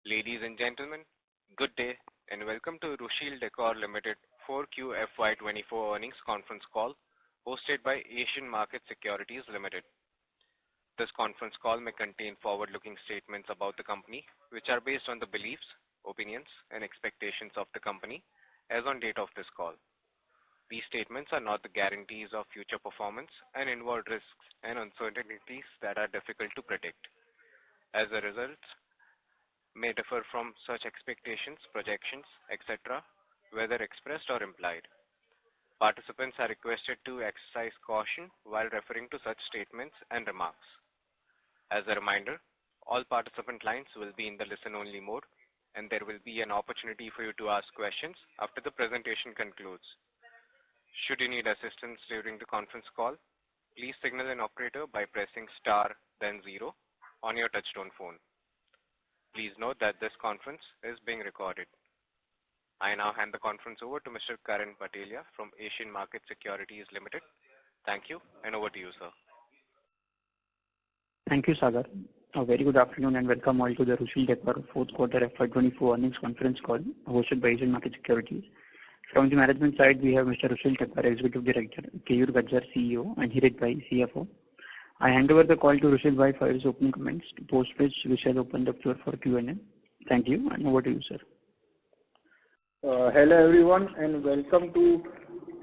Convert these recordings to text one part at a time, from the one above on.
Ladies and gentlemen, good day and welcome to Rushil Decor Ltd 4Q FY2024 earnings conference call hosted by Asian Market Securities Limited. This conference call may contain forward-looking statements about the company which are based on the beliefs, opinions and expectations of the company as on date of this call. These statements are not the guarantees of future performance and involve risks and uncertainties that are difficult to predict. As a result, may differ from such expectations, projections, etc., whether expressed or implied. Participants are requested to exercise caution while referring to such statements and remarks. As a reminder, all participant lines will be in the listen-only mode, and there will be an opportunity for you to ask questions after the presentation concludes. Should you need assistance during the conference call, please signal an operator by pressing star then 0 on your touchtone phone. Please note that this conference is being recorded. I now hand the conference over to Mr. Karan Patelia from Asian Market Securities Limited. Thank you, and over to you, sir. Thank you, Sagar. A very good afternoon and welcome all to the Rushil Decor fourth quarter FY24 earnings conference call hosted by Asian Market Securities. From the management side, we have Mr. Rushil Decor, Executive Director, Keyur Gajjar, CEO, and Hirit Bhai, CFO. I hand over the call to Rushil Bhai for his opening comments, to post which we shall open the floor for Q&A. Thank you, and over to you, sir. Hello everyone, and welcome to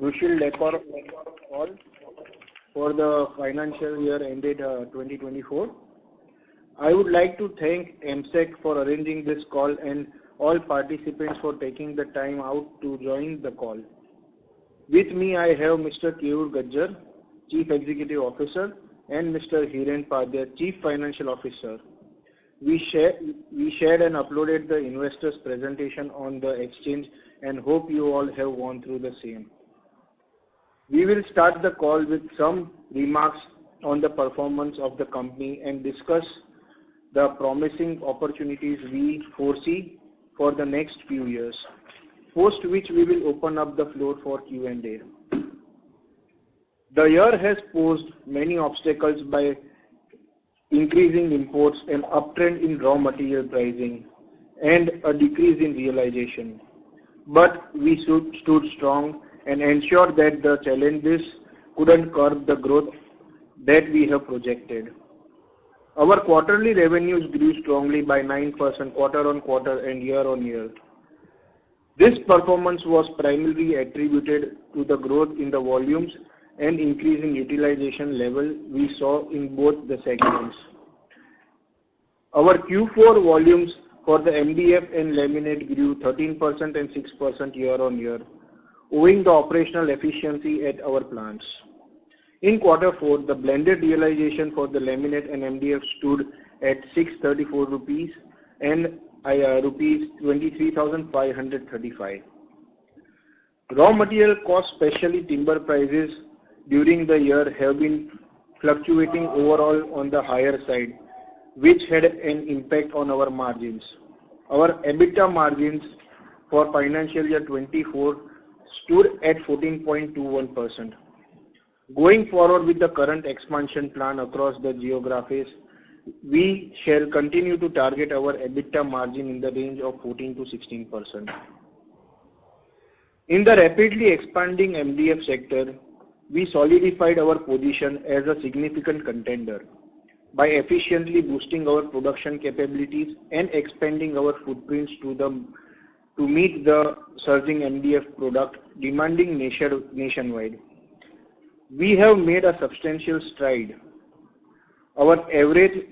Rushil Decor call for the financial year ended 2024. I would like to thank MSEC for arranging this call and all participants for taking the time out to join the call. With me, I have Mr. Keyur Gajjar, Chief Executive Officer, and Mr. Hiren Padhya, Chief Financial Officer. We shared and uploaded the investors presentation on the exchange and hope you all have gone through the same. We will start the call with some remarks on the performance of the company and discuss the promising opportunities we foresee for the next few years, post which we will open up the floor for Q&A. The year has posed many obstacles by increasing imports, an uptrend in raw material pricing, and a decrease in realization. But we stood strong and ensured that the challenges couldn't curb the growth that we have projected. Our quarterly revenues grew strongly by 9% quarter-on-quarter and year-on-year. This performance was primarily attributed to the growth in the volumes and increasing utilization level we saw in both the segments. Our Q4 volumes for the MDF and laminate grew 13% and 6% year-on-year, owing the operational efficiency at our plants. In quarter 4, the blended realization for the laminate and MDF stood at 634 rupees and rupees 23,535. Raw material costs, especially timber prices, during the year have been fluctuating overall on the higher side, which had an impact on our margins. Our EBITDA margins for financial year 24 stood at 14.21%. Going forward with the current expansion plan across the geographies, we shall continue to target our EBITDA margin in the range of 14 to 16%. In the rapidly expanding MDF sector, we solidified our position as a significant contender by efficiently boosting our production capabilities and expanding our footprints to meet the surging MDF product demanding nationwide. We have made a substantial stride. Our average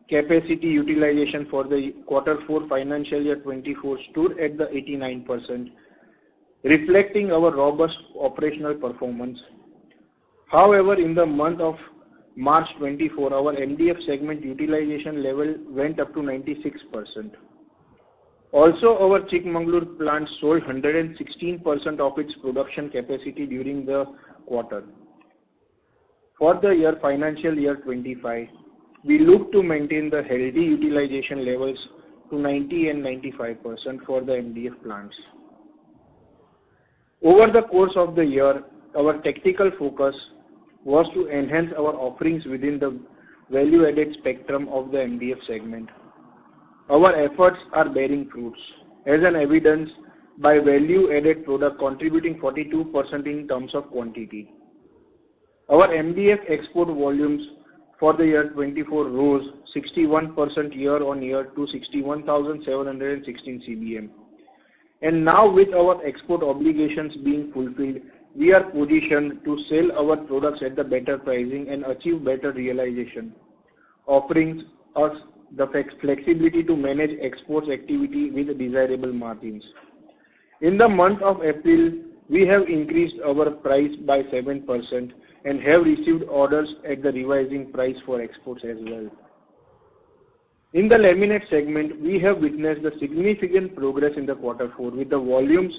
capacity utilization for the quarter 4 financial year 24 stood at the 89%, reflecting our robust operational performance. However, in the month of March 24, our MDF segment utilization level went up to 96%. Also, our Chikmagalur plant sold 116% of its production capacity during the quarter. For the year financial year 25, we look to maintain the healthy utilization levels to 90 and 95% for the MDF plants. Over the course of the year, our tactical focus was to enhance our offerings within the value-added spectrum of the MDF segment. our efforts are bearing fruits, as an evidence by value-added product contributing 42% in terms of quantity. Our MDF export volumes for the year 24 rose 61% year-on-year to 61,716 CBM. And now with our export obligations being fulfilled, we are positioned to sell our products at the better pricing and achieve better realization, offering us the flexibility to manage exports activity with desirable margins. In the month of April, we have increased our price by 7% and have received orders at the revising price for exports as well. In the laminate segment, we have witnessed a significant progress in the quarter 4, with the volumes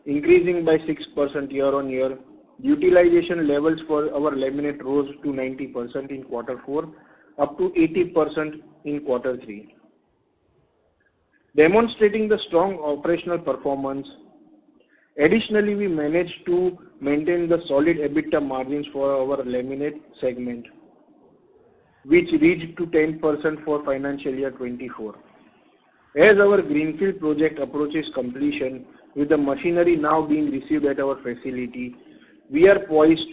increasing by 6% year-on-year. Utilization levels for our laminate rose to 90% in quarter 4, up to 80% in quarter 3. Demonstrating the strong operational performance, additionally, we managed to maintain the solid EBITDA margins for our laminate segment, which reached to 10% for financial year 24. As our greenfield project approaches completion, with the machinery now being received at our facility, we are poised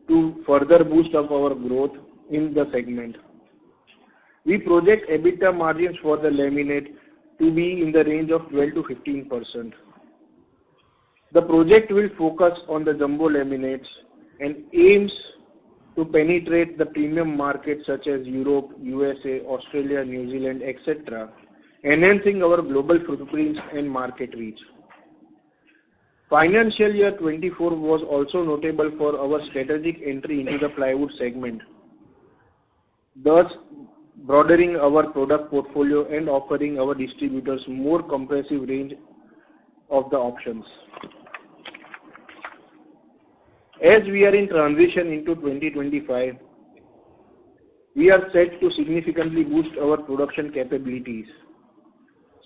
to further boost up our growth in the segment. We project EBITDA margins for the laminate to be in the range of 12 to 15%. The project will focus on the jumbo laminates and aims to penetrate the premium markets such as Europe, USA, Australia, New Zealand, etc., enhancing our global footprints and market reach. Financial year 24 was also notable for our strategic entry into the plywood segment, thus broadening our product portfolio and offering our distributors more comprehensive range of the options. As we are in transition into 2025, we are set to significantly boost our production capabilities.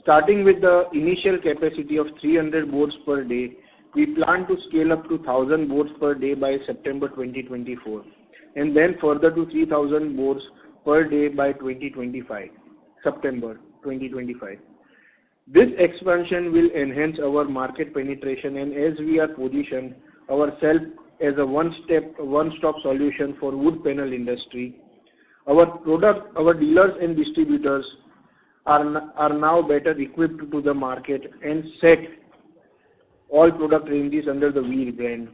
Starting with the initial capacity of 300 boards per day, we plan to scale up to 1,000 boards per day by September 2024, and then further to 3,000 boards per day by September 2025. This expansion will enhance our market penetration, and as we are positioned ourselves as a one-stop solution for wood panel industry, our dealers and distributors are now better equipped to the market and set all product ranges under the Wheel brand,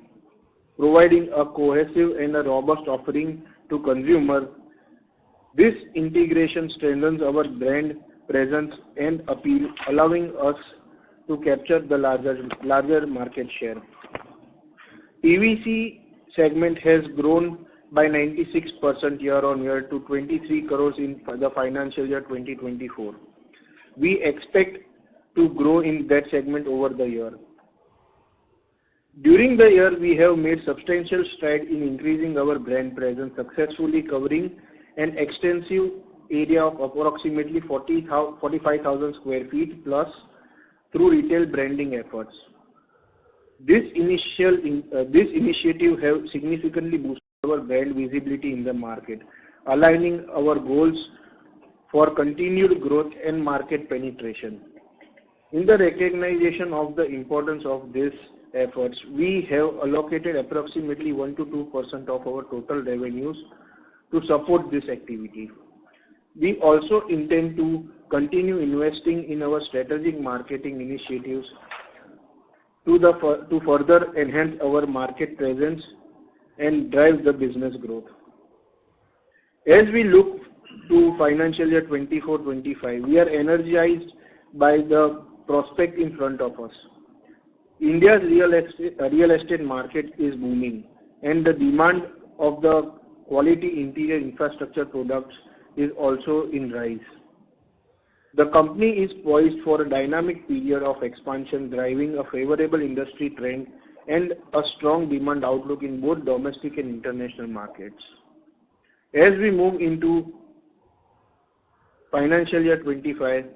providing a cohesive and a robust offering to consumer. This integration strengthens our brand presence and appeal, allowing us to capture the larger market share. PVC segment has grown by 96% year-on-year to 23 crores in the financial year 2024. We expect to grow in that segment over the year. During the year, we have made substantial strides in increasing our brand presence, successfully covering an extensive area of approximately 45,000 square feet plus through retail branding efforts. This initiative has significantly boosted our brand visibility in the market, aligning our goals for continued growth and market penetration. In the recognition of the importance of these efforts, we have allocated approximately 1 to 2% of our total revenues to support this activity. We also intend to continue investing in our strategic marketing initiatives to further enhance our market presence and drive the business growth. As we look to financial year 24-25, we are energized by the prospect in front of us. India's real estate market is booming, and the demand of the quality interior infrastructure products is also in rise. The company is poised for a dynamic period of expansion, driving a favorable industry trend and a strong demand outlook in both domestic and international markets. As we move into financial year 25,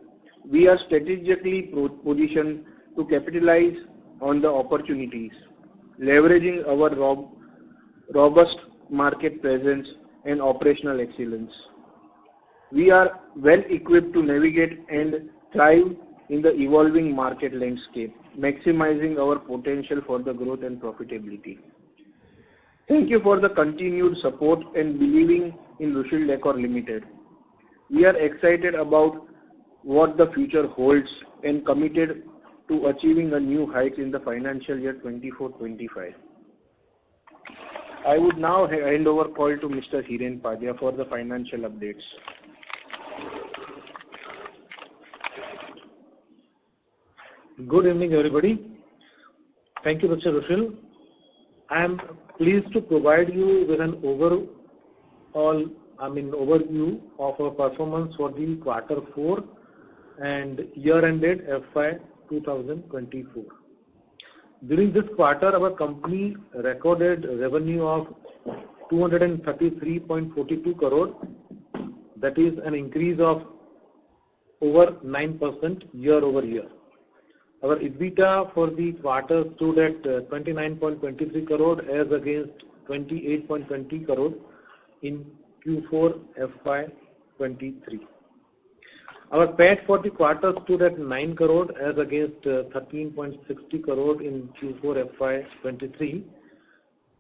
we are strategically positioned to capitalize on the opportunities, leveraging our robust market presence and operational excellence. We are well equipped to navigate and thrive in the evolving market landscape, maximizing our potential for the growth and profitability. Thank you for the continued support and believing in Rushil Decor Ltd. We are excited about what the future holds and committed to achieving a new height in the financial year 24-25. I would now hand over call to Mr. Hiren Padhya for the financial updates. Good evening, everybody. Thank you, Mr. Rushil. I am pleased to provide you with an overview of our performance for the quarter 4 and year-ended FY 2024. During this quarter, our company recorded revenue of 233.42 crore, that is an increase of over 9% year-over-year. Our EBITDA for the quarter stood at 29.23 crore as against 28.20 crore in Q4 FY23. Our PAT for the quarter stood at 9 crore as against 13.60 crore in Q4 FY23.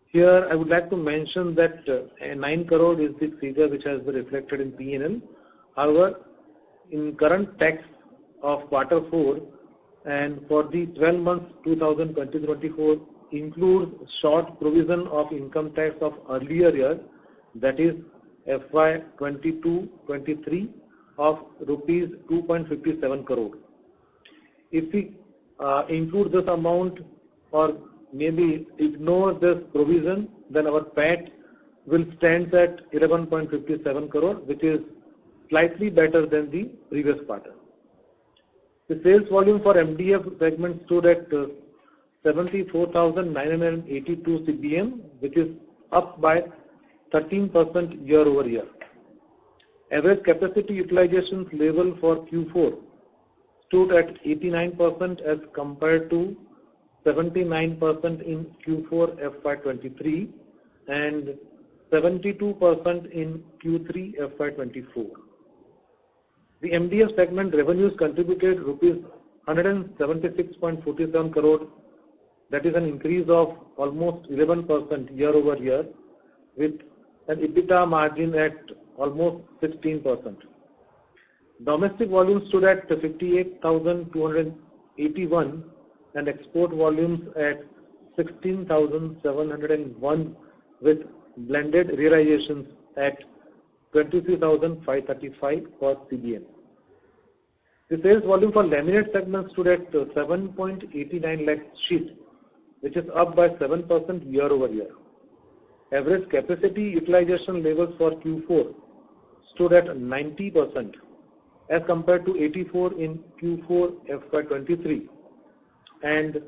Here I would like to mention that 9 crore is the figure which has been reflected in P&L. However, in current tax of quarter 4 and for the 12 months 2020-24 includes short provision of income tax of earlier year, that is FY22-23 of rupees 2.57 crore. If we include this amount or maybe ignore this provision, then our PAT will stand at 11.57 crore, which is slightly better than the previous quarter. The sales volume for MDF segment stood at 74,982 CBM, which is up by 13% year-over-year. Average capacity utilization level for Q4 stood at 89% as compared to 79% in Q4 FY23 and 72% in Q3 FY24. The MDF segment revenues contributed rupees 176.47 crore, that is an increase of almost 11% year-over-year, with an EBITDA margin at almost 16%. Domestic volumes stood at 58,281 and export volumes at 16,701 with blended realizations at 23,535 per CBM. The sales volume for laminate segment stood at 7.89 lakh sheets, which is up by 7% year-over-year. Average capacity utilization levels for Q4 stood at 90% as compared to 84 in Q4 FY23 and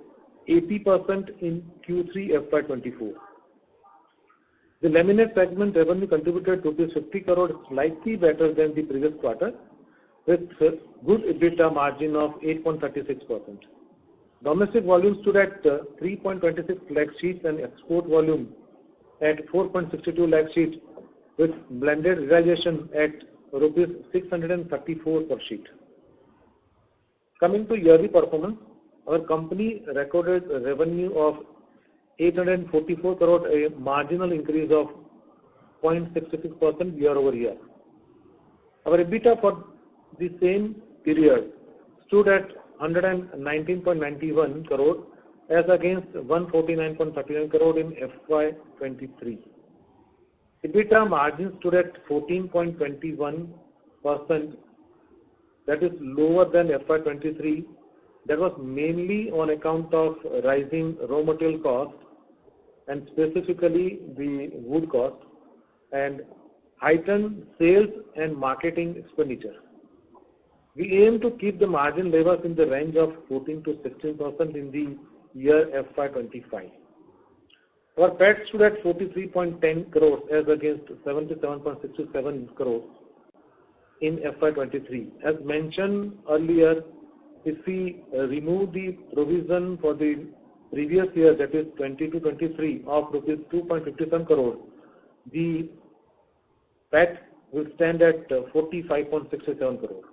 80% in Q3 FY24. The laminate segment revenue contributed rupees 50 crore, slightly better than the previous quarter, with good EBITDA margin of 8.36%. Domestic volume stood at 3.26 lakh sheets and export volume at 4.62 lakh sheets with blended realization at rupees 634 per sheet. Coming to yearly performance, our company recorded a revenue of 844 crore, a marginal increase of 0.66% year-over-year. Our EBITDA for the same period stood at 119.91 crore as against 149.39 crore in FY23. EBITDA margin stood at 14.21%, that is lower than FY23. That was mainly on account of rising raw material cost and specifically the wood cost and heightened sales and marketing expenditure. We aim to keep the margin levels in the range of 14 to 16% in the year FY25. Our PAT stood at 43.10 crores as against 77.67 crores in FY23. As mentioned earlier, if we remove the provision for the previous year, that is 22-23 of rupees 2.57 crore, the PAT will stand at 45.67 crore.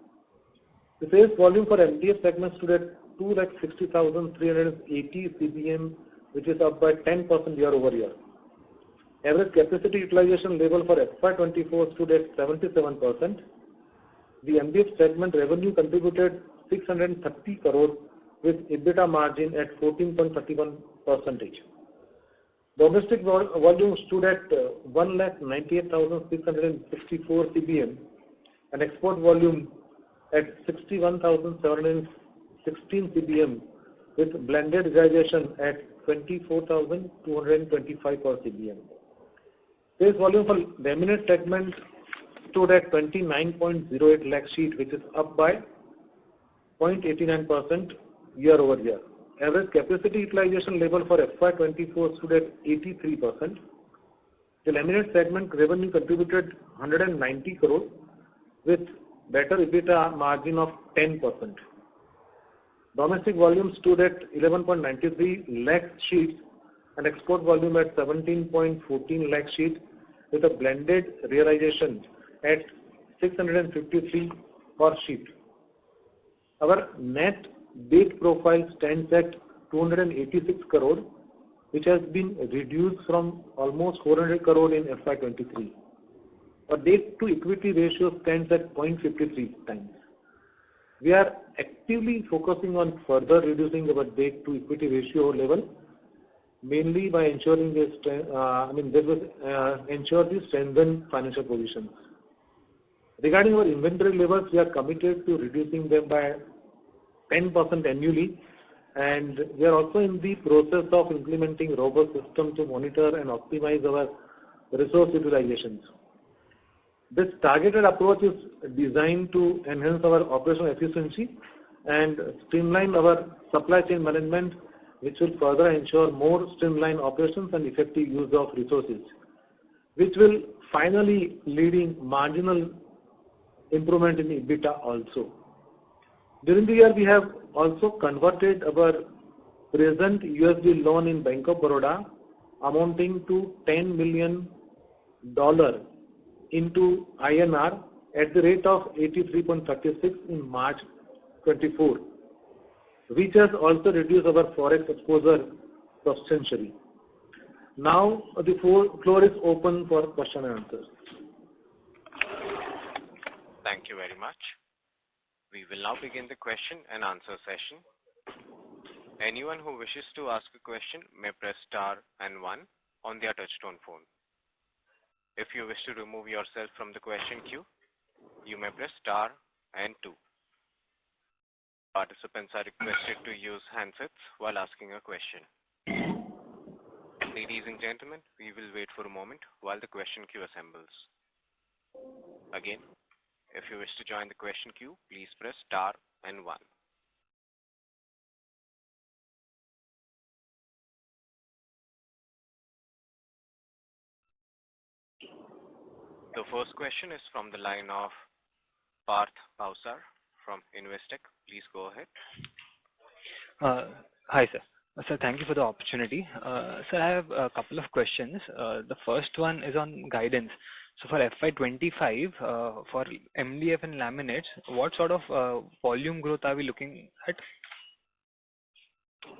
The sales volume for MDF segment stood at 2,60,380 CBM, which is up by 10% year-over-year. Average capacity utilization level for FY24 stood at 77%. The MDF segment revenue contributed 630 crore with EBITDA margin at 14.31%. Domestic volume stood at 1,98,664 CBM and export volume at 61,716 CBM with blended realization at 24,225 per CBM. Sales volume for laminate segment stood at 29.08 lakh sheet, which is up by 0.89% year-over-year. Average capacity utilization level for FY24 stood at 83%. The laminate segment revenue contributed 190 crore with better EBITDA margin of 10%. Domestic volume stood at 11.93 lakh sheets and export volume at 17.14 lakh sheets with a blended realization at 653 per sheet. Our net debt profile stands at 286 crore, which has been reduced from almost 400 crore in FY23. Our debt to equity ratio stands at 0.53 times. We are actively focusing on further reducing our debt to equity ratio level, mainly by ensuring ensure the strengthened financial positions. Regarding our inventory levels, we are committed to reducing them by 10% annually, and we are also in the process of implementing robust system to monitor and optimize our resource utilizations. This targeted approach is designed to enhance our operational efficiency and streamline our supply chain management, which will further ensure more streamlined operations and effective use of resources, which will finally lead in marginal improvement in EBITDA also. During the year, we have also converted our present USD loan in Bank of Baroda amounting to $10 million into INR at the rate of 83.36 in March 24, which has also reduced our forex exposure substantially. Now the floor is open for question and answers. Thank you very much. We will now begin the question and answer session. Anyone who wishes to ask a question may press star and 1 on their touchtone phone. If you wish to remove yourself from the question queue, you may press star and 2. Participants are requested to use handsets while asking a question. Ladies and gentlemen, we will wait for a moment while the question queue assembles. Again, if you wish to join the question queue, please press star and 1. The first question is from the line of Parth Bhavsar from Investec. Please go ahead. Hi, sir. Sir, thank you for the opportunity. Sir, I have a couple of questions. The first one is on guidance. So for FY25, for MDF and laminates, what sort of volume growth are we looking at?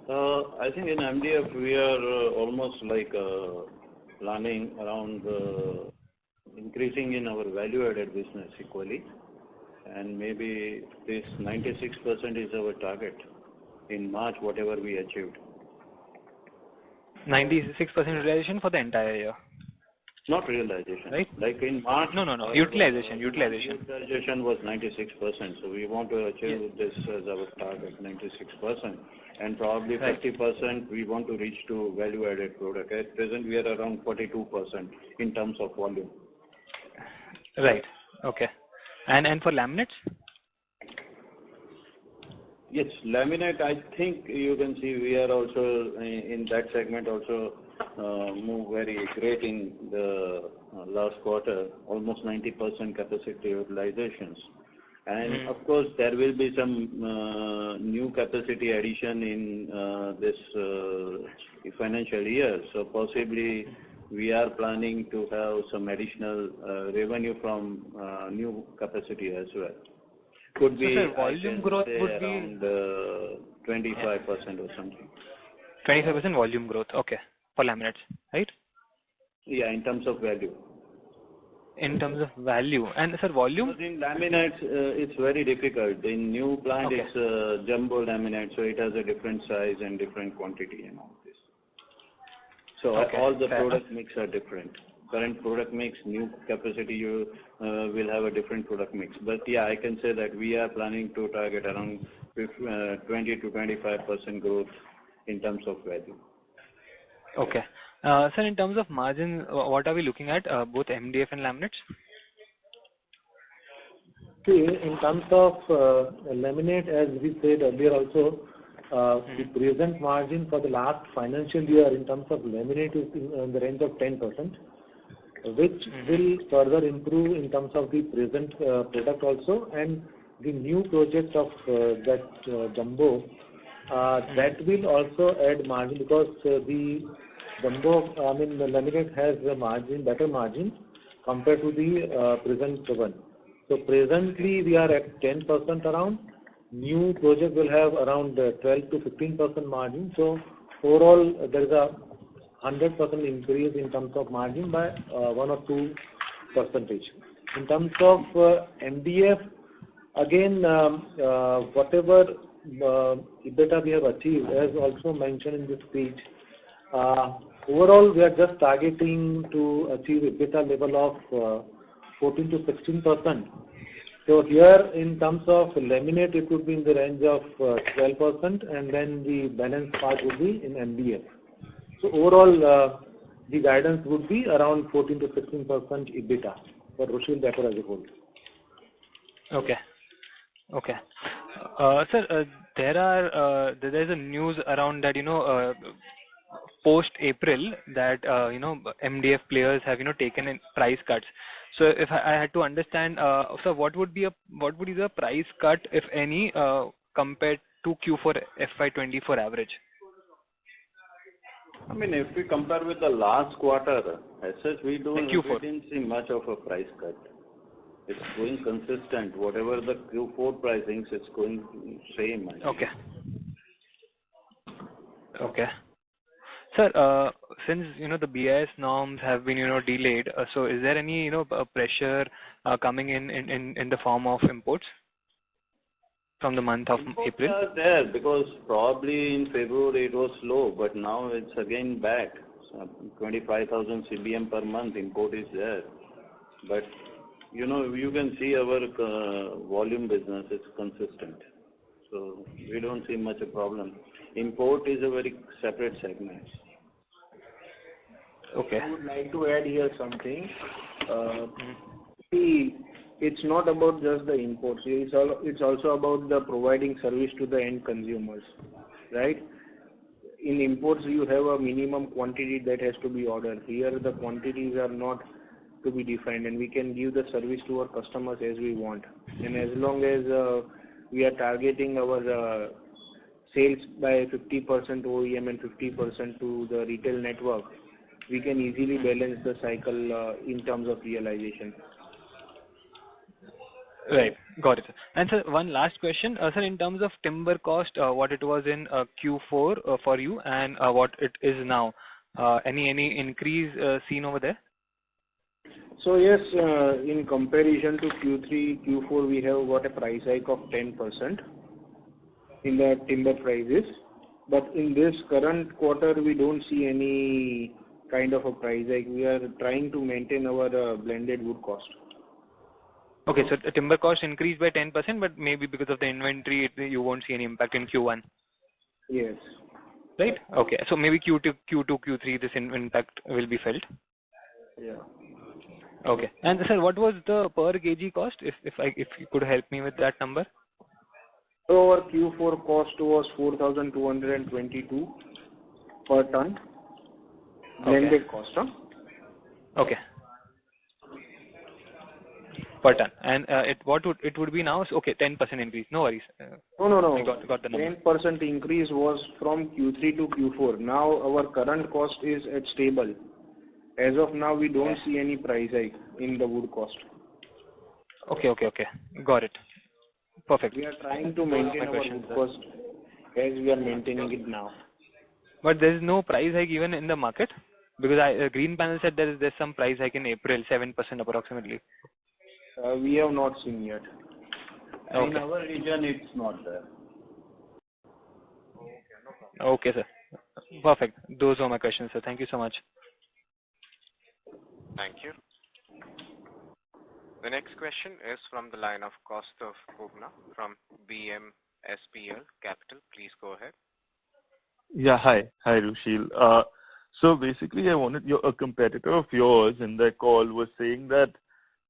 I think in MDF we are almost like planning around increasing in our value-added business equally, and maybe this 96% is our target in March, whatever we achieved. 96% realization for the entire year? Not realization. Right? Like in March. No. Utilization. Utilization was 96%. So we want to achieve this as our target, 96%. And probably 50% we want to reach to value-added product. At present we are around 42% in terms of volume. Right. Okay. And for laminates? Yes, laminate, I think you can see we are also in that segment also move very great in the last quarter, almost 90% capacity utilizations. And of course, there will be some new capacity addition in this financial year. So possibly we are planning to have some additional revenue from new capacity as well. Could be, sir, volume growth would be around 25% or something. 25% volume growth, okay, for laminates, right? Yeah, in terms of value. In terms of value. And sir, volume? Because in laminates, it's very difficult. In new plant, Okay. it's jumbo laminate, so it has a different size and different quantity and all this. So all the product mix are different. Current product mix, new capacity, you will have a different product mix. But yeah, I can say that we are planning to target around 20 to 25% growth in terms of value. Okay. Sir, in terms of margin, what are we looking at, both MDF and laminates? See, in terms of laminate, as we said earlier also, the present margin for the last financial year in terms of laminate is in the range of 10%, which will further improve in terms of the present product also, and the new project of that jumbo, that will also add margin, because the jumbo, the laminate has a margin, better margin compared to the present one. So presently we are at 10% around. New project will have around 12 to 15% margin. So overall there is a 100% increase in terms of margin by 1 or 2 percentage. In terms of MDF, again, whatever EBITDA we have achieved, as also mentioned in this speech, overall we are just targeting to achieve EBITDA level of 14 to 16%. So here in terms of laminate, it would be in the range of 12%, and then the balance part would be in MDF. So overall, the guidance would be around 14 to 16% EBITDA for Rushil Decor as a whole. Okay. Okay. Sir, there is a news around that, post April that, MDF players have, taken in price cuts. So if I had to understand, so what would be the price cut, if any, compared to Q4 FY24 average? I mean, if we compare with the last quarter, as such, we didn't see much of a price cut. It's going consistent. Whatever the Q4 pricings, it's going same. Okay. Okay. Sir, since the BIS norms have been delayed, so is there any pressure coming in the form of imports from the month of April? Imports are there, because probably in February it was slow, but now it's again back. So 25,000 CBM per month import is there. But you can see our volume business is consistent. So we don't see much a problem. Import is a very separate segment. Okay. I would like to add here something. See, it's not about just the imports. It's also about the providing service to the end consumers, right? In imports, you have a minimum quantity that has to be ordered. Here, the quantities are not to be defined, and we can give the service to our customers as we want. And as long as we are targeting our sales by 50% OEM and 50% to the retail network, we can easily balance the cycle in terms of realization. Right. Got it. And sir, one last question. Sir, in terms of timber cost, what it was in Q4 for you, and what it is now, any increase seen over there? So yes, in comparison to Q3, Q4, we have got a price hike of 10% in the timber prices. But in this current quarter, we don't see any kind of a price hike. We are trying to maintain our blended wood cost. Okay, so the timber cost increased by 10%, but maybe because of the inventory, you won't see any impact in Q1. Yes. Right? Okay, so maybe Q2, Q3, this impact will be felt. Yeah. Okay. And sir, what was the per kg cost? If you could help me with that number. So our Q4 cost was 4,222 per ton. Blended cost, huh? Okay. Per ton. And what would it be now? Okay, 10% increase. No worries. No. I got the number. 10% increase was from Q3 to Q4. Now our current cost is at stable. As of now, we don't see any price hike in the wood cost. Okay. Got it. Perfect. We are trying to maintain our wood cost as we are maintaining it now. But there is no price hike even in the market? Because Green Panel said there's some price hike in April, 7% approximately. We have not seen yet. Okay. In our region, it's not there. Okay, sir. Perfect. Those are my questions, sir. Thank you so much. Thank you. The next question is from the line of Kaustav Bubna from BMSPL Capital. Please go ahead. Yeah, hi, Rushil. So basically, a competitor of yours in their call was saying that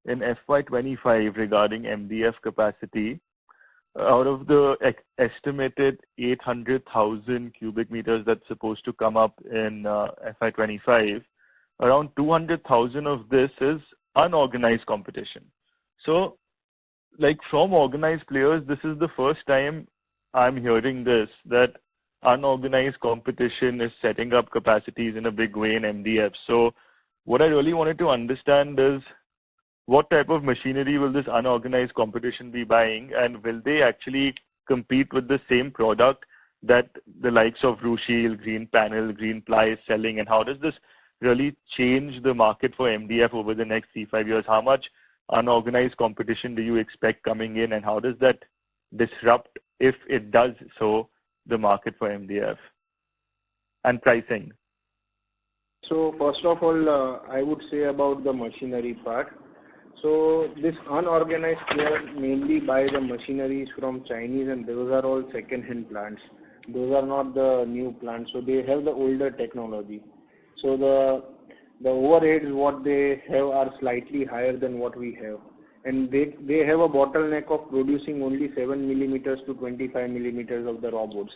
in FY25 regarding MDF capacity, out of the estimated 800,000 cubic meters that's supposed to come up in FY25, around 200,000 of this is unorganized competition. So, like from organized players, this is the first time I'm hearing this, that unorganized competition is setting up capacities in a big way in MDF. So what I really wanted to understand is what type of machinery will this unorganized competition be buying, and will they actually compete with the same product that the likes of Rushil, Green Panel, Green Ply is selling, and how does this really change the market for MDF over the next 3-5 years? How much unorganized competition do you expect coming in, and how does that disrupt, if it does so, the market for MDF and pricing? So first of all, I would say about the machinery part. So this unorganized players mainly buy the machineries from Chinese, and those are all second-hand plants. Those are not the new plants. So they have the older technology. So the overheads what they have are slightly higher than what we have, and they have a bottleneck of producing only 7 millimeters to 25 millimeters of the raw boards.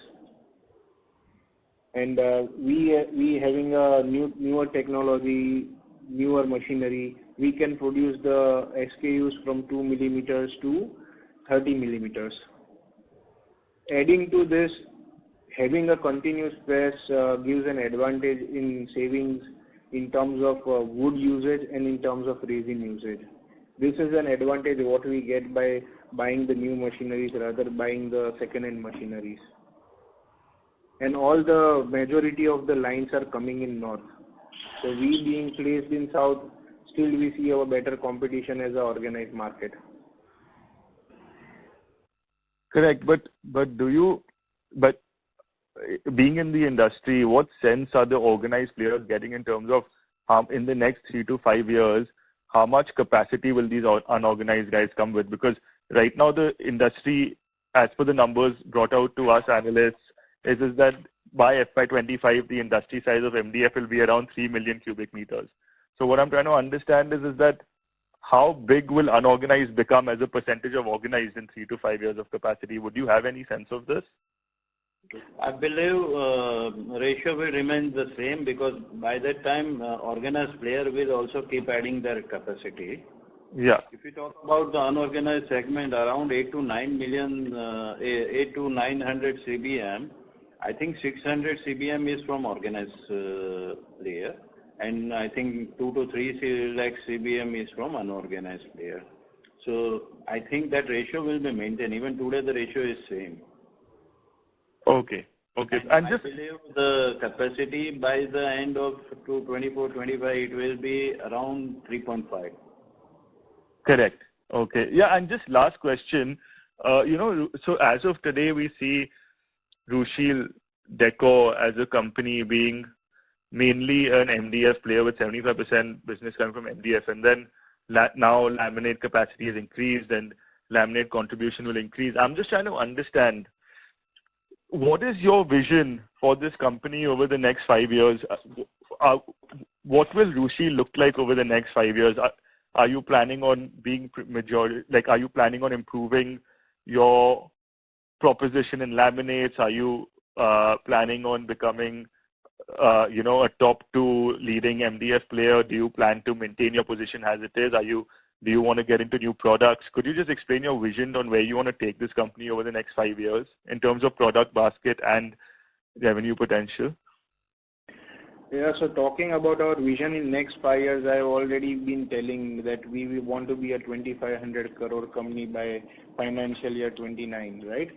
And we having a newer technology, newer machinery, we can produce the SKUs from 2 millimeters to 30 millimeters. Adding to this, having a continuous press gives an advantage in savings in terms of wood usage and in terms of resin usage. This is an advantage what we get by buying the new machineries rather than buying the second-hand machineries. And all the majority of the lines are coming in north. So we being placed in south, still we see our better competition as an organized market. Correct, but being in the industry, what sense are the organized players getting in terms of in the next 3 to 5 years, how much capacity will these unorganized guys come with? Because right now the industry, as per the numbers brought out to us analysts, is that by FY25 the industry size of MDF will be around 3 million cubic meters. So what I'm trying to understand is that how big will unorganized become as a percentage of organized in 3 to 5 years of capacity? Would you have any sense of this? I believe ratio will remain the same, because by that time organized player will also keep adding their capacity. Yeah. If you talk about the unorganized segment, around 8 to 900 CBM, I think 600 CBM is from organized player, and I think 2 to 3 lakh CBM is from unorganized player. So I think that ratio will be maintained. Even today the ratio is same. Okay. And I believe the capacity by the end of 2024-25 it will be around 3.5. Correct. Okay. Yeah, and just last question. So as of today, we see Rushil Decor as a company being mainly an MDF player with 75% business coming from MDF, and then now laminate capacity has increased and laminate contribution will increase. I'm just trying to understand, what is your vision for this company over the next 5 years? What will Rushil look like over the next 5 years? Are you planning on being are you planning on improving your proposition in laminates? Are you planning on becoming, a top 2 leading MDF player? Do you plan to maintain your position as it is? Do you want to get into new products? Could you just explain your vision on where you want to take this company over the next 5 years in terms of product basket and revenue potential? Yeah, so talking about our vision in next 5 years, I've already been telling that we want to be a 2,500 crore company by financial year 29, right?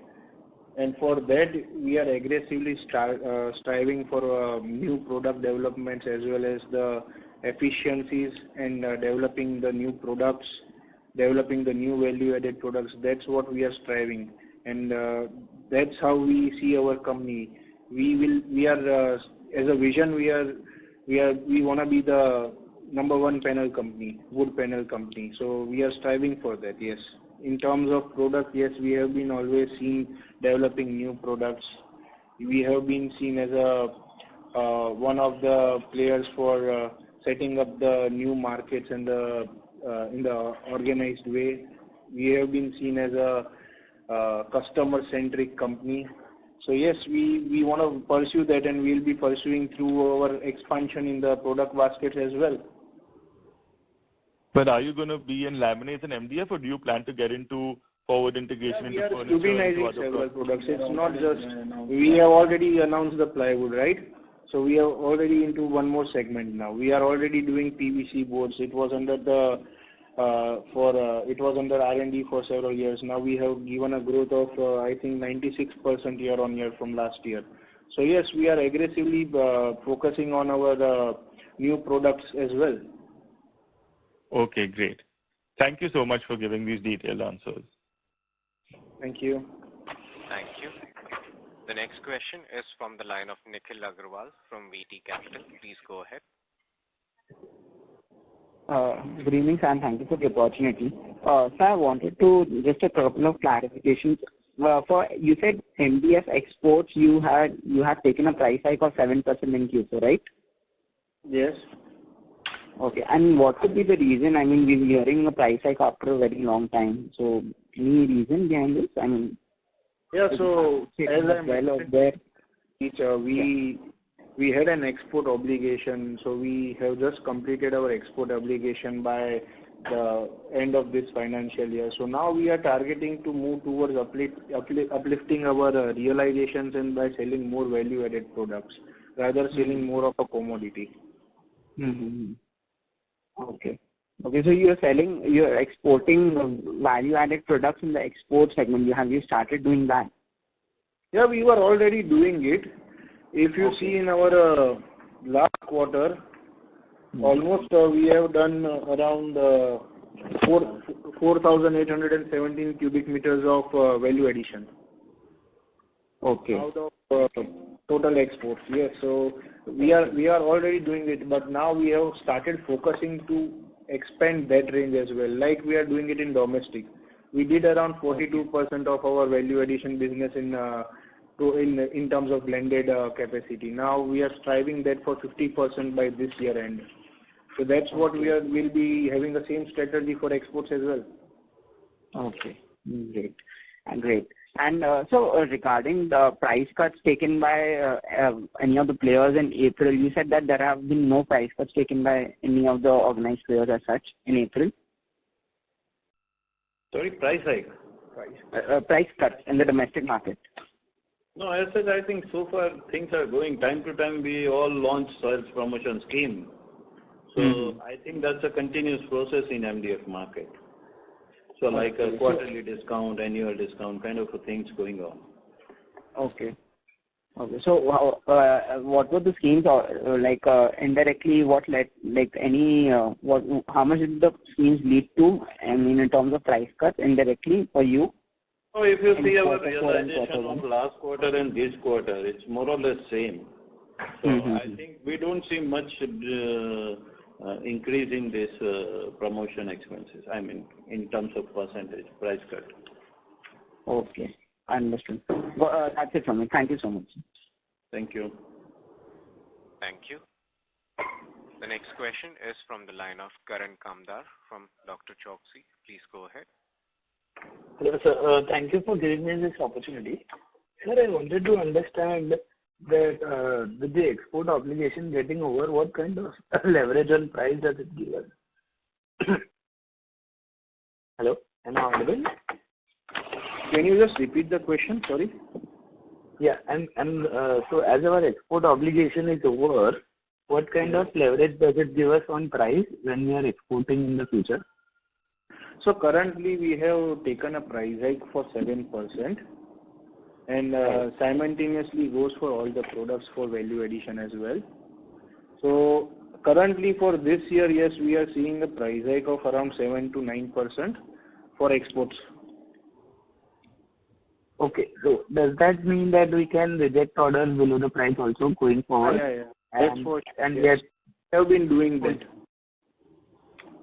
And for that, we are aggressively striving for new product developments as well as the efficiencies and developing the new products, developing the new value-added products. That's what we are striving, and that's how we see our company. We are as a vision, we want to be the number one panel company, wood panel company. So we are striving for that. Yes. In terms of product, yes, we have been always seen developing new products. We have been seen as one of the players for setting up the new markets and in the organized way. We have been seen as a customer-centric company. So yes, we want to pursue that, and we'll be pursuing through our expansion in the product baskets as well. But are you going to be in laminates and MDF, or do you plan to get into forward integration into furniture? We are scrutinizing several products. It's not just, we have already announced the plywood, right? So we are already into one more segment now. We are already doing PVC boards. It was under it was under R&D for several years. Now we have given a growth of I think 96% year on year from last year. So yes, we are aggressively focusing on our new products as well. Okay, great. Thank you so much for giving these detailed answers. Thank you. Thank you. The next question is from the line of Nikhil Agrawal from VT Capital. Please go ahead. Good evening, sir, and thank you for the opportunity. Sir, I wanted to just a couple of clarifications. For you said MDF exports, you have taken a price hike of 7% in Q4, right? Yes. Okay, and what could be the reason? I mean, we're hearing a price hike after a very long time. So, any reason behind this? I mean, yeah. So as I mentioned, we had an export obligation, so we have just completed our export obligation by the end of this financial year. So now we are targeting to move towards uplifting our realizations and by selling more value-added products, rather selling more of a commodity. Mm-hmm. Okay. Okay, so you're exporting value-added products in the export segment. Have you started doing that? Yeah, we were already doing it. If you see in our last quarter, almost we have done around 4,817 cubic meters of value addition. Okay. Out of total exports. Yes, so we are already doing it, but now we have started focusing to expand that range as well, like we are doing it in domestic. We did around 42% of our value addition business in terms of blended capacity. Now we are striving that for 50% by this year end. So that's what we'll be having the same strategy for exports as well. Okay, great. And so regarding the price cuts taken by any of the players in April, you said that there have been no price cuts taken by any of the organized players as such in April? Sorry, price hike? Price cuts in the domestic market. No, as I said, I think so far things are going. Time to time we all launch sales promotion scheme. So I think that's a continuous process in MDF market. So like a quarterly discount, annual discount, kind of things going on. Okay. Okay. So what were the schemes, indirectly? What led, how much did the schemes lead to? I mean, in terms of price cuts, indirectly for you? So if you see our realization of last quarter and this quarter, it's more or less same. So I think we don't see much increase in this promotion expenses. I mean, in terms of percentage price cut. Okay, understood. Well, that's it from me. Thank you so much. Thank you. Thank you. The next question is from the line of Karan Kamdar from Dr. Choksi. Please go ahead. Hello, sir. Thank you for giving me this opportunity. Sir, I wanted to understand that with the export obligation getting over, what kind of leverage on price does it give us? Hello, am I audible? Can you just repeat the question? Sorry. Yeah, and so as our export obligation is over, what kind of leverage does it give us on price when we are exporting in the future? So currently we have taken a price hike for 7% and simultaneously goes for all the products for value addition as well. So currently for this year, yes, we are seeing a price hike of around 7 to 9% for exports. Okay, so does that mean that we can reject orders below the price also going forward? Yeah. That's for sure. And Yes. We have been doing that.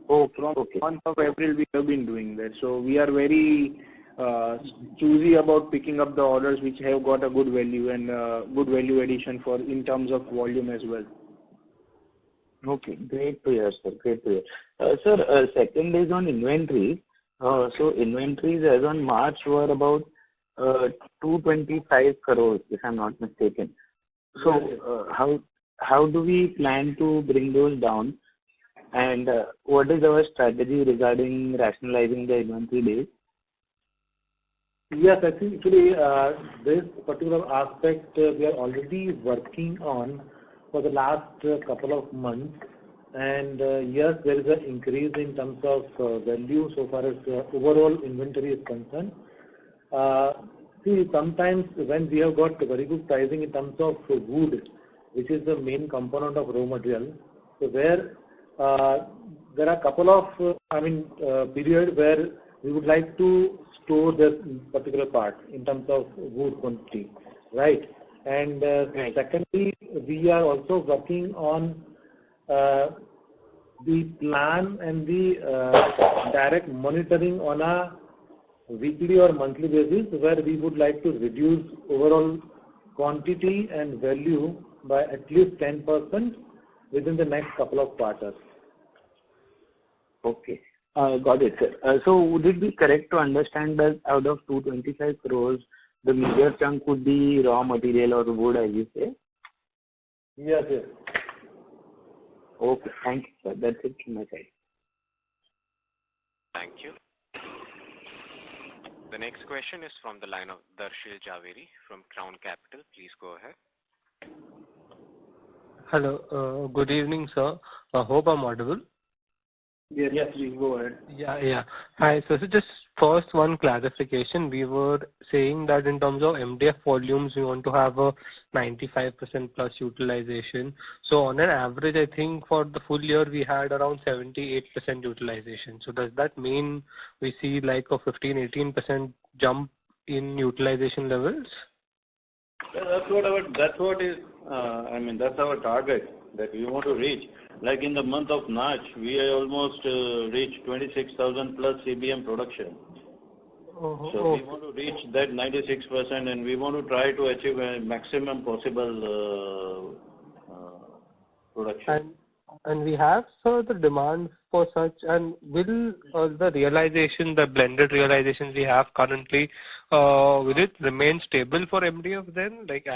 Okay. From the month of April, we have been doing that. So we are very choosy about picking up the orders which have got a good value and good value addition for in terms of volume as well. Okay, great to hear, sir. Great to hear. Sir, second is on inventory. So inventories as on March were about 225 crores, if I'm not mistaken. So how do we plan to bring those down? And what is our strategy regarding rationalizing the inventory days? Yes, I think actually this particular aspect we are already working on for the last couple of months. And yes, there is an increase in terms of value so far as overall inventory is concerned. See, sometimes when we have got very good pricing in terms of wood, which is the main component of raw material, so where there are a couple of period where we would like to store this particular part in terms of wood quantity, right? And secondly, we are also working on the plan and the direct monitoring on a weekly or monthly basis, where we would like to reduce overall quantity and value by at least 10% within the next couple of quarters. Okay, got it, sir. So would it be correct to understand that out of 225 crores, the major chunk would be raw material or wood, as you say? Yes. Okay, thank you, sir. That's it from my side. Thank you. The next question is from the line of Rushil Javeri from Crown Capital. Please go ahead. Hello. Good evening, sir. I hope I'm audible. Yes, please go ahead. Yeah. Hi. So just first one clarification. We were saying that in terms of MDF volumes, we want to have a 95% plus utilization. So on an average, I think for the full year, we had around 78% utilization. So does that mean we see like a 15-18% jump in utilization levels? Yeah, that's our target that we want to reach. Like in the month of March, we almost reached 26,000 plus CBM production. So we want to reach that 96% and we want to try to achieve a maximum possible production. And we have, sir, the demand for such, and will the realization, the blended realizations we have currently, will it remain stable for MDF then, like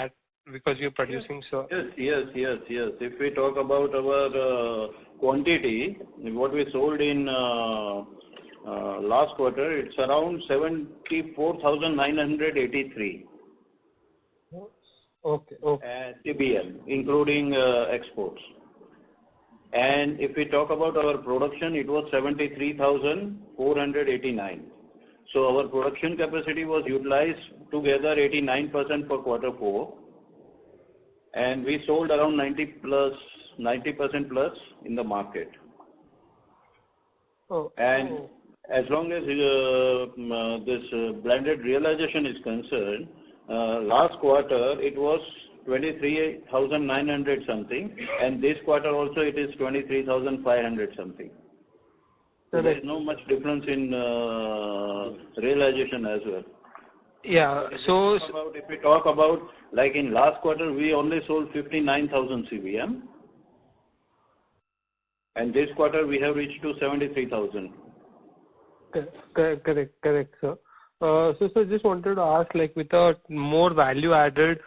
because you're producing so? Yes. If we talk about our quantity, what we sold in last quarter, it's around 74,983. Okay. CBM, including exports. And if we talk about our production, it was 73,489. So our production capacity was utilized together 89% for quarter 4. And we sold around 90% plus in the market. And as long as this blended realization is concerned, last quarter it was 23,900 something, and this quarter also it is 23,500 something. So there is no much difference in realization as well. Yeah. So if we talk about, like in last quarter, we only sold 59,000 CBM, and this quarter we have reached to 73,000. Correct, sir. So just wanted to ask, like with a more value added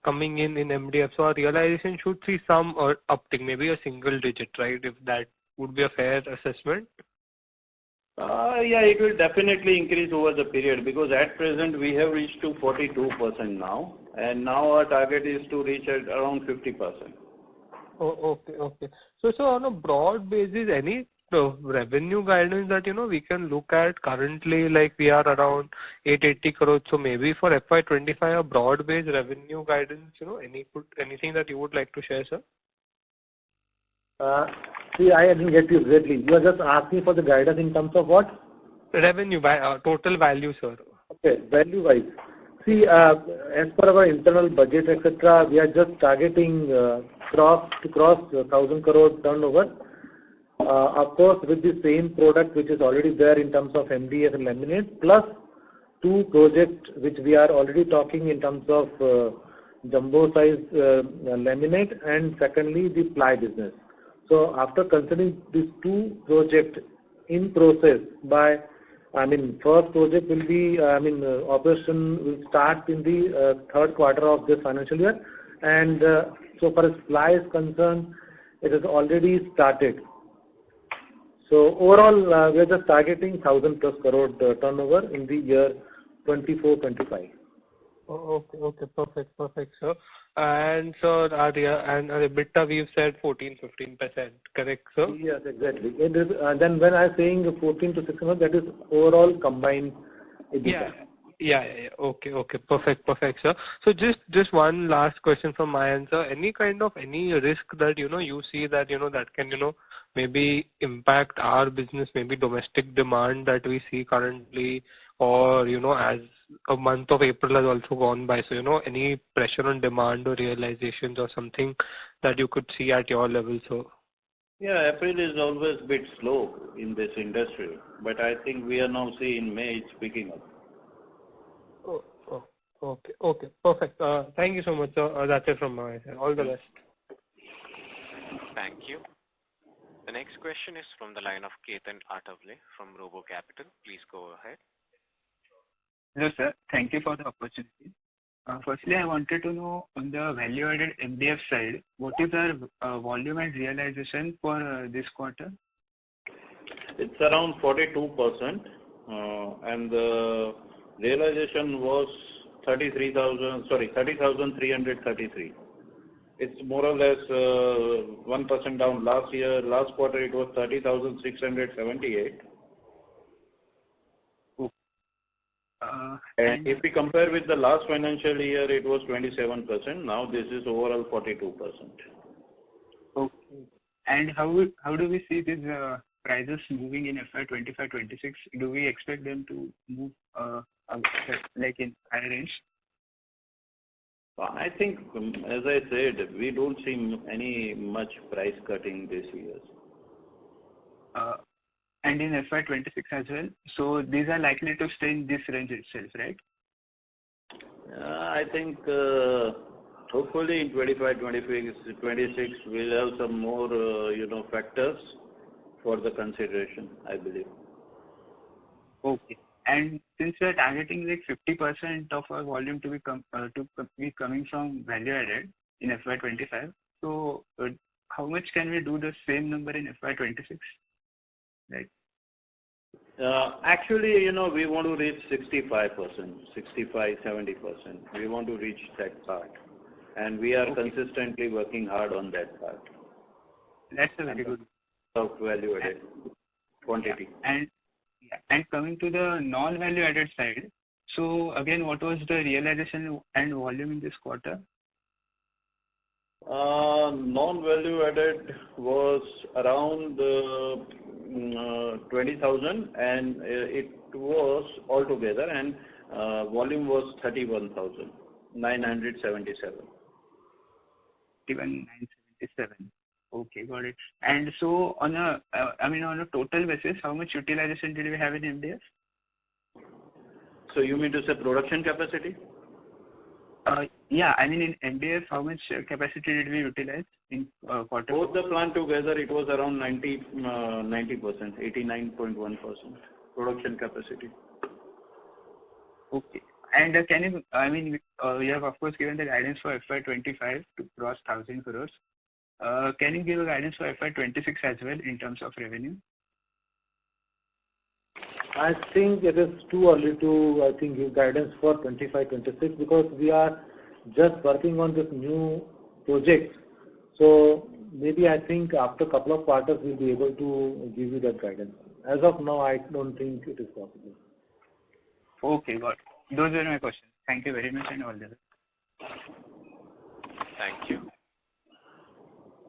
coming in MDF, so our realization should see some uptick, maybe a single digit, right? If that would be a fair assessment. Yeah, it will definitely increase over the period because at present we have reached to 42% now, and now our target is to reach at around 50%. Oh, okay. So on a broad basis, any revenue guidance that, we can look at currently, like we are around 880 crores. So maybe for FY25, a broad-based revenue guidance, anything that you would like to share, sir? See, I didn't get you exactly. You are just asking for the guidance in terms of what? Revenue, total value, sir. Okay, value-wise. See, as per our internal budget, etc., we are just targeting cross 1,000 crore turnover. Of course, with the same product which is already there in terms of MDF and laminate, plus 2 projects which we are already talking in terms of jumbo size laminate, and secondly the ply business. So after considering these 2 projects in process first project will be, operation will start in the 3rd quarter of this financial year, and so far as ply is concerned, it has already started. So overall, we are just targeting 1,000 plus crore turnover in the year 24-25. Okay, perfect, sir. And so, EBITDA, we've said 14-15%, correct, sir? Yes, exactly. It is, then when I'm saying 14 to 16, that is overall combined EBITDA. Yeah. Okay, perfect, sir. So just one last question from my end, sir. Any risk that, you see that, that can, maybe impact our business, maybe domestic demand that we see currently, or, as a month of April has also gone by, so, any pressure on demand or realizations or something that you could see at your level, so? Yeah, April is always a bit slow in this industry, but I think we are now seeing May it's picking up. Okay, perfect. Thank you so much, sir. That's it from my side. All the best. Thank you. The next question is from the line of Ketan Athavale from Robo Capital. Please go ahead. Hello, sir. Thank you for the opportunity. Firstly, I wanted to know on the value-added MDF side, what is our volume and realization for this quarter? It's around 42%, and the realization was 30,333. It's more or less 1% down last year. Last quarter it was 30,678. And if we compare with the last financial year, it was 27%. Now this is overall 42%. Okay. And how do we see these prices moving in FY25-26? Do we expect them to move like in higher range? I think, as I said, we don't see any much price cutting this year. And in FY26 as well. So these are likely to stay in this range itself, right? I think hopefully in 25-26 we'll have some more factors for the consideration, I believe. Okay. And since we are targeting like 50% of our volume to be coming from value added in FY25, so how much can we do the same number in FY26? Right. Actually, we want to reach 65-70%. We want to reach that part, and we are consistently working hard on that part. That's a very good. Of value added quantity. And coming to the non-value added side, so again, what was the realization and volume in this quarter? Non-value added was around 20,000, and it was altogether, and volume was 31,977. 31,977. Okay, got it. And so on a total basis, how much utilization did we have in MDF? So you mean to say production capacity? Yeah, I mean in MDF, how much capacity did we utilize in quarter? Both the plant together, it was around 90%, 89.1% production capacity. Okay. And can you, you have of course given the guidance for FY25 to cross 1,000 crores. Can you give a guidance for FY26 as well in terms of revenue? I think it is too early to give guidance for 25-26 because we are just working on this new project. So maybe I think after a couple of quarters we'll be able to give you that guidance. As of now, I don't think it is possible. Okay, got it. Those were my questions. Thank you very much and all the best. Thank you.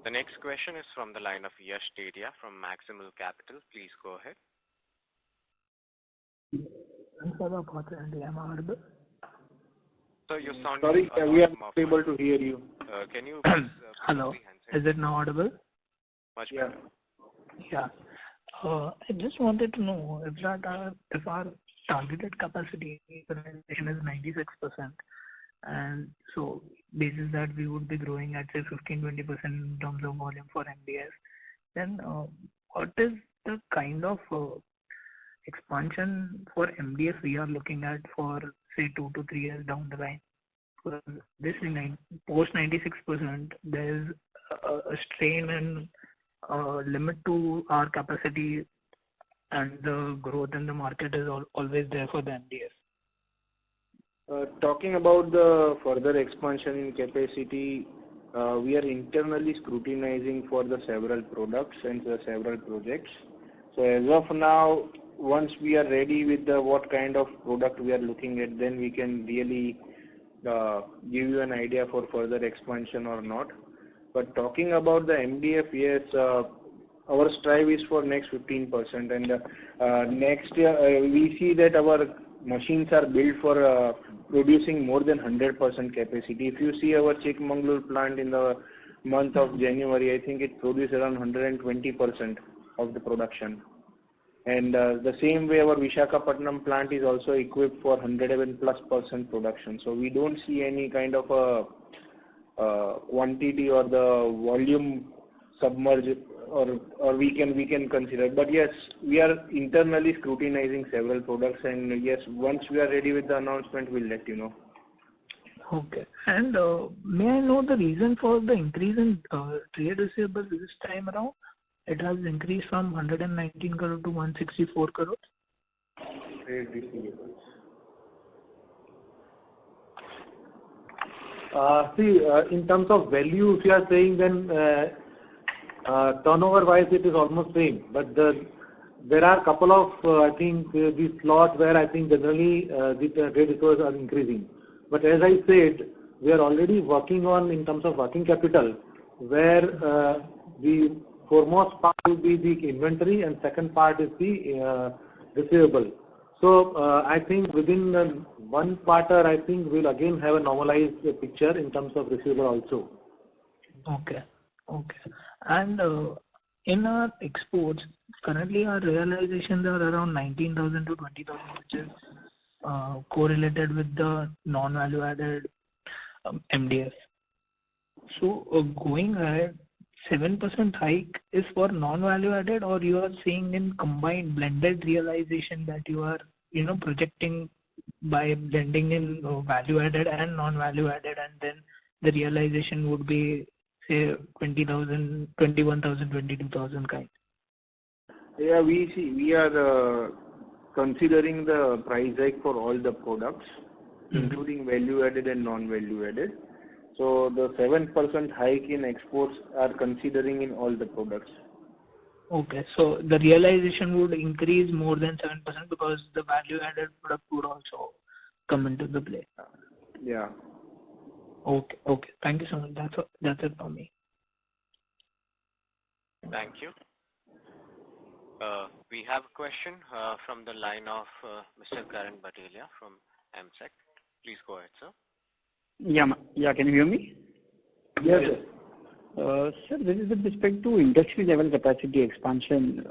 The next question is from the line of Yash Dedia from Maximal Capital. Please go ahead. Thanks for the opportunity. Am I audible? So you sound Sorry, we are not able to hear you. Can you please Hello. Is it now audible? much better? Yeah. I just wanted to know if our targeted capacity utilization is 96%, and so basis that we would be growing at say 15-20% in terms of volume for MDF, then what is the kind of expansion for MDF we are looking at for say 2 to 3 years down the line? For this post 96%, there is a strain and limit to our capacity, and the growth in the market is always there for the MDF. Talking about the further expansion in capacity, we are internally scrutinizing for the several products and the several projects. So as of now, once we are ready with the what kind of product we are looking at, then we can really give you an idea for further expansion or not. But talking about the MDF, yes, our strive is for next 15%, and next year we see that our machines are built for producing more than 100% capacity. If you see our Chikmagalur plant in the month of January, I think it produced around 120% of the production. And the same way our Visakhapatnam plant is also equipped for 111+% production. So we don't see any kind of a quantity or the volume submerge or we can consider. But yes, we are internally scrutinizing several products, and yes, once we are ready with the announcement, we'll let you know. Okay. And may I know the reason for the increase in trade receivables this time around? It has increased from 119 crore to 164 crore. Trade receivables. In terms of value, if you are saying, then turnover-wise it is almost same. But there are a couple of, I think, these slots where I think generally the trade receivables are increasing. But as I said, we are already working on in terms of working capital, where the foremost part will be the inventory and second part is the receivable. So I think within one quarter, I think we'll again have a normalized picture in terms of receivable also. Okay. And in our exports, currently our realizations are around 19,000 to 20,000, which is correlated with the non-value added MDF. So going ahead, 7% hike is for non-value added, or you are seeing in combined blended realization that you are projecting by blending in value added and non-value added, and then the realization would be say 20,000, 21,000, 22,000 kind. Yeah, we are considering the price hike for all the products, including value added and non-value added. So the 7% hike in exports are considering in all the products. Okay, so the realization would increase more than 7% because the value added product would also come into the play. Yeah. Okay. Thank you so much. That's it for me. Thank you. We have a question from the line of Mr. Karan Bhatia from MSEC. Please go ahead, sir. Yeah. Can you hear me? Yes. Sir, this is with respect to industry level capacity expansion.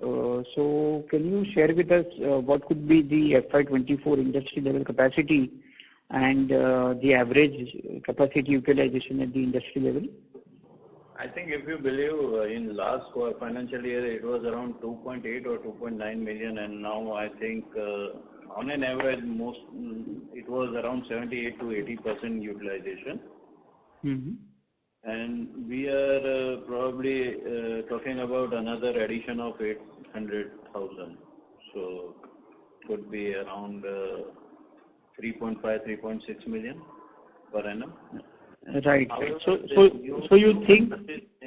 So can you share with us what could be the FY24 industry level capacity and the average capacity utilization at the industry level? I think if you believe in last financial year it was around 2.8 or 2.9 million, and now I think on an average it was around 78 to 80% utilization. Mm-hmm. And we are probably talking about another addition of 800,000. So could be around 3.5, 3.6 million per annum. Right. However, So you think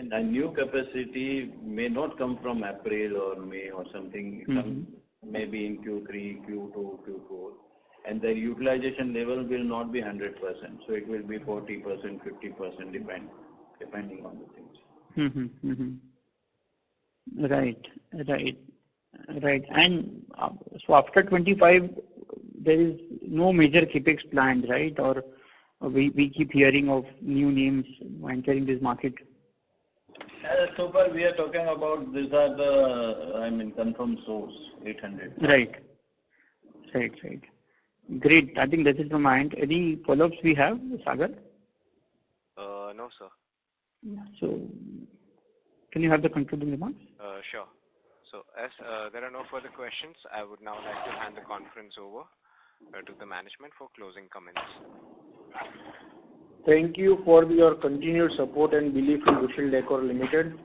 And a new capacity may not come from April or May or something, come maybe in Q3, Q2, Q4. And the utilization level will not be 100%. So it will be 40%, 50%, depending on the things. Right. And so after 25, there is no major capex planned, right? Or we keep hearing of new names entering this market. So far we are talking about, these are the, confirmed source, 800. Right. Great. I think that is from my end. Any follow-ups we have, Sagar? No, sir. So, can you have the concluding remarks? Sure. So, as there are no further questions, I would now like to hand the conference over to the management for closing comments. Thank you for your continued support and belief in Rushil Decor Ltd.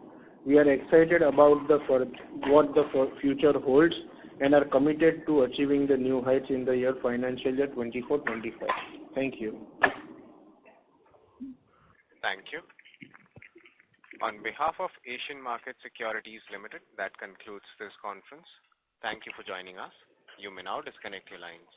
We are excited about what the future holds and are committed to achieving the new heights in the financial year 24-25. Thank you. Thank you. On behalf of Asian Market Securities Limited, that concludes this conference. Thank you for joining us. You may now disconnect your lines.